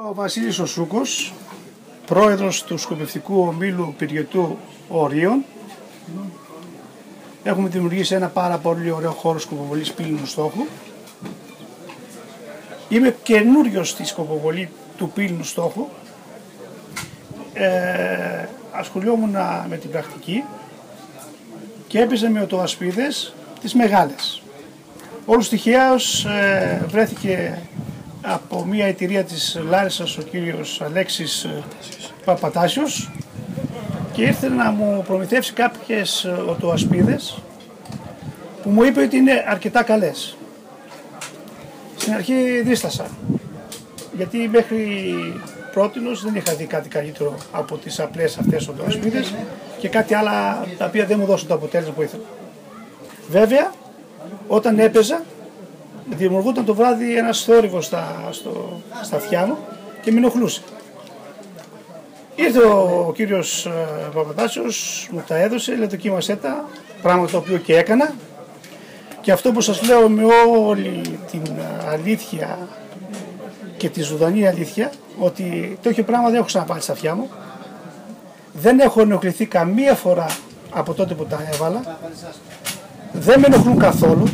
Ο Βασίλης ο Σούκος, πρόεδρος του Σκοπευτικού Ομίλου Πυργετού Ορίων. Έχουμε δημιουργήσει ένα πάρα πολύ ωραίο χώρο σκοποβολής πύληνου στόχου. Είμαι καινούριος στη σκοποβολή του πύληνου στόχου. Ασχολιόμουν με την πρακτική και έπαιζα με οτοασπίδες τις μεγάλες. Όλος τυχαίως βρέθηκε από μια εταιρεία της Λάρισσας ο κύριος Αλέξης Παπατάσιος και ήρθε να μου προμηθεύσει κάποιες οτοασπίδες που μου είπε ότι είναι αρκετά καλές. Στην αρχή δίστασα, γιατί μέχρι πρότινος δεν είχα δει κάτι καλύτερο από τις απλές αυτές οτοασπίδες και κάτι άλλα τα οποία δεν μου δώσουν το αποτέλεσμα που ήθελα. Βέβαια, όταν έπαιζα, δημιουργούταν το βράδυ ένας θόρυβος στα αυτιά μου και με ενοχλούσε. Ήρθε ο κύριος Παπατάσιος, μου τα έδωσε, λέει δοκίμασέ τα, πράγμα το οποίο και έκανα. Και αυτό που σας λέω με όλη την αλήθεια και τη ζωντανή αλήθεια, ότι τέτοιο πράγμα δεν έχω ξαναπάρει στα αυτιά μου. Δεν έχω ενοχληθεί καμία φορά από τότε που τα έβαλα. Δεν με ενοχλούν καθόλου,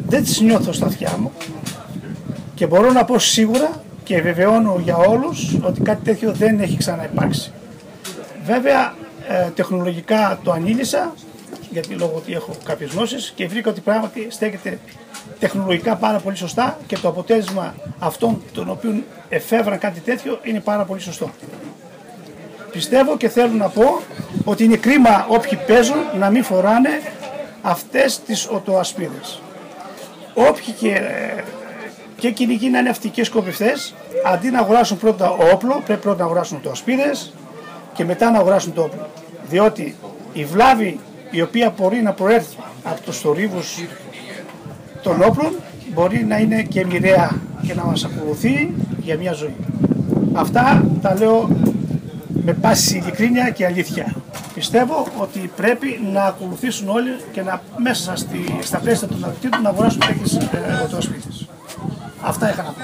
δεν τις νιώθω στα αυτιά μου και μπορώ να πω σίγουρα και βεβαιώνω για όλους ότι κάτι τέτοιο δεν έχει ξαναυπάρξει. Βέβαια, τεχνολογικά το ανήλυσα, γιατί λόγω ότι έχω κάποιες γνώσεις και βρήκα ότι πράγματι στέκεται τεχνολογικά πάρα πολύ σωστά και το αποτέλεσμα αυτών των οποίων εφεύραν κάτι τέτοιο είναι πάρα πολύ σωστό. Πιστεύω και θέλω να πω ότι είναι κρίμα όποιοι παίζουν να μην φοράνε αυτές τις οτοασπίδες. Όποιοι και κυνηγοί να είναι αυτικές σκοπευτές, αντί να αγοράσουν πρώτα όπλο, πρέπει πρώτα να αγοράσουν οτοασπίδες και μετά να αγοράσουν το όπλο. Διότι η βλάβη η οποία μπορεί να προέρθει από τους θορύβους των όπλων μπορεί να είναι και μοιραία και να μας ακολουθεί για μια ζωή. Αυτά τα λέω με πάση ειλικρίνεια και αλήθεια. Πιστεύω ότι πρέπει να ακολουθήσουν όλοι και να μέσα στα πλαίσια των ακτήτων να αγοράσουν τέτοιες οτοασπίδες. Αυτά είχα να πω.